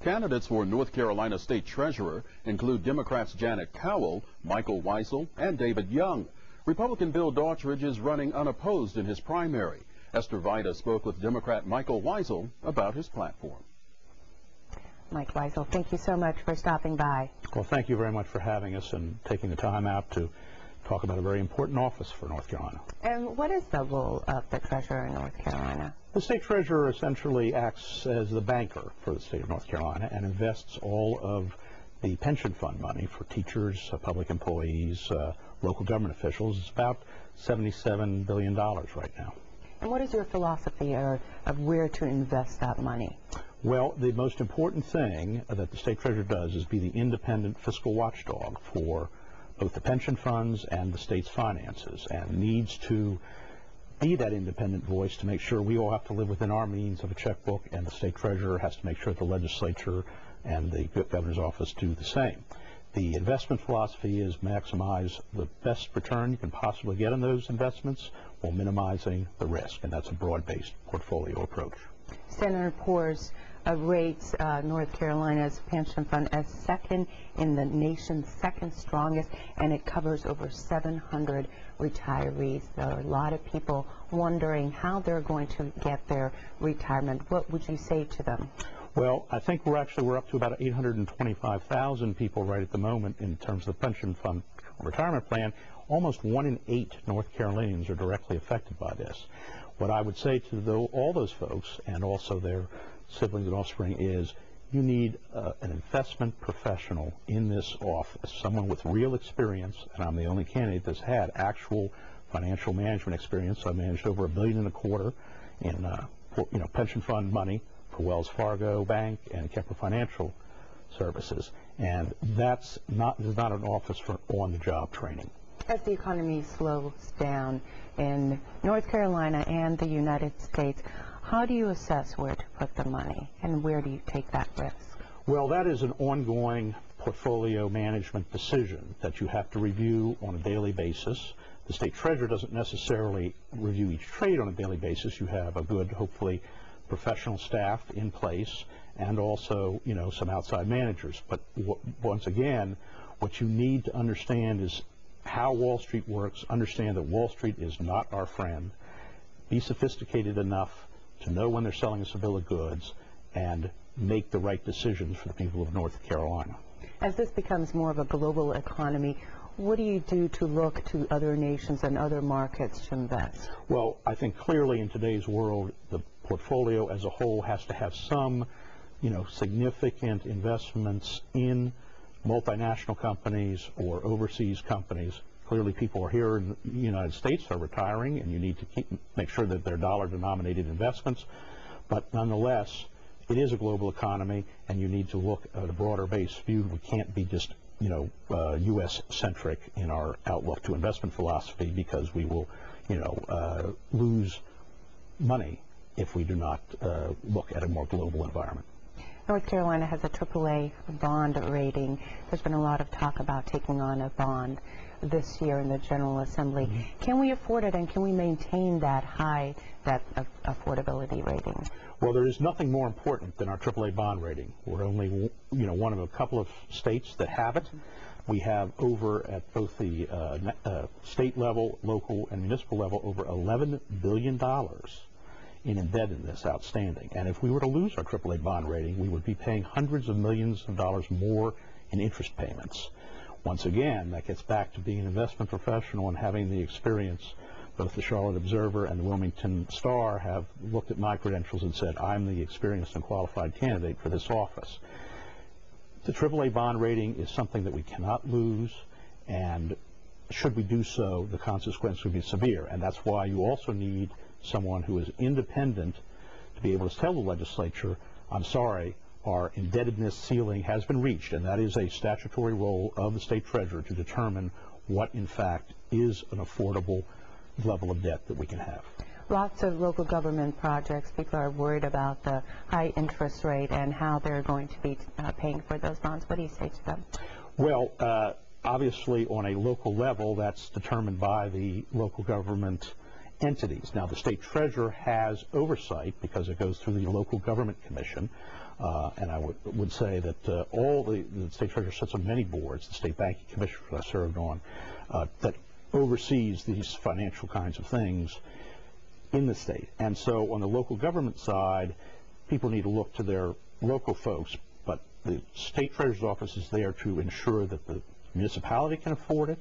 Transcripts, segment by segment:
Candidates for North Carolina State Treasurer include Democrats Janet Cowell, Michael Weisel, and David Young. Republican Bill Daughtridge is running unopposed in his primary. Esther Vida spoke with Democrat Michael Weisel about his platform. Mike Weisel, thank you so much for stopping by. Well, thank you very much for having us and taking the time out to talk about a very important office for North Carolina. And what is the role of the treasurer in North Carolina? The state treasurer essentially acts as the banker for the state of North Carolina and invests all of the pension fund money for teachers, public employees, local government officials. It's about $77 billion right now. And what is your philosophy of where to invest that money? Well, the most important thing that the state treasurer does is be the independent fiscal watchdog for both the pension funds and the state's finances, and needs to be that independent voice to make sure we all have to live within our means of a checkbook, and the state treasurer has to make sure that the legislature and the governor's office do the same. The investment philosophy is maximize the best return you can possibly get on those investments while minimizing the risk, and that's a broad-based portfolio approach. Senator Poor's rates North Carolina's pension fund as second in the nation's second strongest, and it covers over 700 retirees. There are a lot of people wondering how they're going to get their retirement. What would you say to them? Well, I think we're up to about 825,000 people right at the moment in terms of the pension fund retirement plan. Almost 1 in 8 North Carolinians are directly affected by this. What I would say to all those folks and also their siblings and offspring is you need an investment professional in this office, someone with real experience, and I'm the only candidate that's had actual financial management experience. I managed over $1.25 billion in pension fund money for Wells Fargo Bank and Kemper Financial Services, and this is not an office for on-the-job training. As the economy slows down in North Carolina and the United States, how do you assess where to put the money, and where do you take that risk? Well, that is an ongoing portfolio management decision that you have to review on a daily basis. The state treasurer doesn't necessarily review each trade on a daily basis. You have a good, hopefully, professional staff in place, and also, some outside managers. But once again, what you need to understand is how Wall Street works. Understand that Wall Street is not our friend. Be sophisticated enough to know when they're selling us a bill of goods and make the right decisions for the people of North Carolina. As this becomes more of a global economy, what do you do to look to other nations and other markets to invest? Well, I think clearly in today's world, the portfolio as a whole has to have some, significant investments in multinational companies or overseas companies. Clearly, people here in the United States are retiring, and you need to make sure that they're dollar-denominated investments. But nonetheless, it is a global economy, and you need to look at a broader-based view. We can't be just, U.S.-centric in our outlook to investment philosophy, because we will, lose money if we do not look at a more global environment. North Carolina has a AAA bond rating. There's been a lot of talk about taking on a bond this year in the General Assembly. Mm-hmm. Can we afford it, and can we maintain that high, affordability rating? Well, there is nothing more important than our AAA bond rating. We're only, one of a couple of states that have it. We have over at both the state level, local, and municipal level over $11 billion in indebtedness outstanding. And if we were to lose our AAA bond rating, we would be paying hundreds of millions of dollars more in interest payments. Once again, that gets back to being an investment professional and having the experience. Both the Charlotte Observer and the Wilmington Star have looked at my credentials and said, I'm the experienced and qualified candidate for this office. The AAA bond rating is something that we cannot lose, and should we do so, the consequence would be severe. And that's why you also need someone who is independent to be able to tell the legislature, I'm sorry, our indebtedness ceiling has been reached, and that is a statutory role of the state treasurer to determine what, in fact, is an affordable level of debt that we can have. Lots of local government projects, people are worried about the high interest rate and how they're going to be paying for those bonds. What do you say to them? Well, obviously on a local level, that's determined by the local government entities. Now, the state treasurer has oversight because it goes through the local government commission, and I would say that the state treasurer sits on many boards, the state banking commission that I served on, that oversees these financial kinds of things in the state. And so on the local government side, people need to look to their local folks, but the state treasurer's office is there to ensure that the municipality can afford it,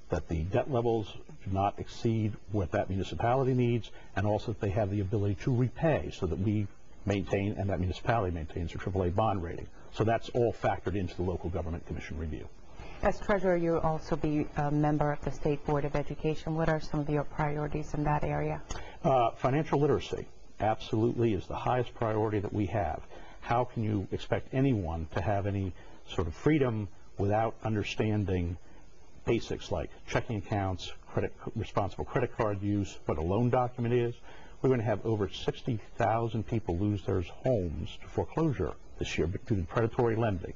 that the debt levels do not exceed what that municipality needs, and also that they have the ability to repay so that we maintain and that municipality maintains their AAA bond rating. So that's all factored into the local government commission review. As treasurer, you'll also be a member of the State Board of Education. What are some of your priorities in that area? Financial literacy absolutely is the highest priority that we have. How can you expect anyone to have any sort of freedom without understanding basics like checking accounts, responsible credit card use, what a loan document is? We're going to have over 60,000 people lose their homes to foreclosure this year due to predatory lending.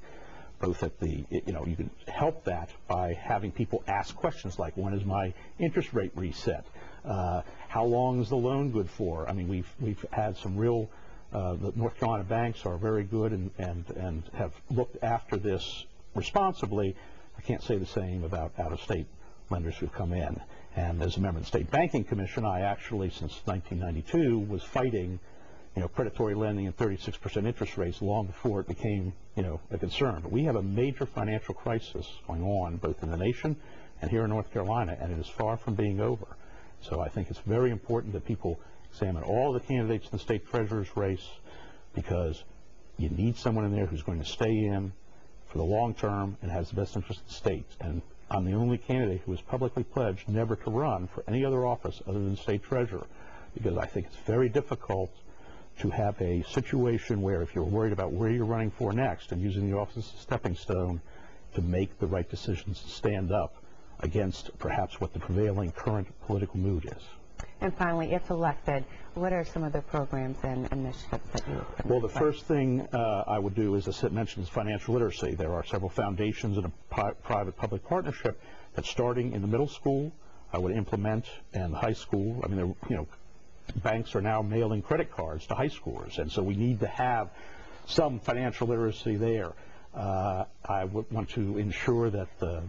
Both at the, you can help that by having people ask questions like, when is my interest rate reset? How long is the loan good for? I mean, we've had some real, the North Carolina banks are very good and have looked after this responsibly. I can't say the same about out-of-state lenders who've come in. And as a member of the State Banking Commission, I actually, since 1992, was fighting predatory lending and 36% interest rates long before it became, a concern. But we have a major financial crisis going on both in the nation and here in North Carolina, and it is far from being over. So I think it's very important that people examine all the candidates in the state treasurer's race, because you need someone in there who's going to stay in for the long term and has the best interest of the state. And I'm the only candidate who has publicly pledged never to run for any other office other than state treasurer, because I think it's very difficult to have a situation where if you're worried about where you're running for next and using the office as a stepping stone to make the right decisions to stand up against perhaps what the prevailing current political mood is. And finally, if elected, what are some of the programs and initiatives that you would put Well, the first thing I would do, as I mentioned, is financial literacy. There are several foundations and a private-public partnership that's starting in the middle school. I would implement in high school. I mean, banks are now mailing credit cards to high schoolers, and so we need to have some financial literacy there. I would want to ensure that the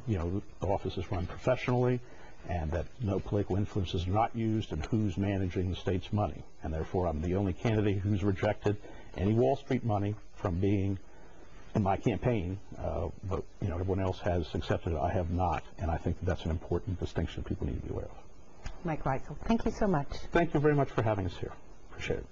office is run professionally and that no political influence is not used in who's managing the state's money. And therefore, I'm the only candidate who's rejected any Wall Street money from being in my campaign, but everyone else has accepted it. I have not, and I think that's an important distinction people need to be aware of. Mike Weisel, thank you so much. Thank you very much for having us here. Appreciate it.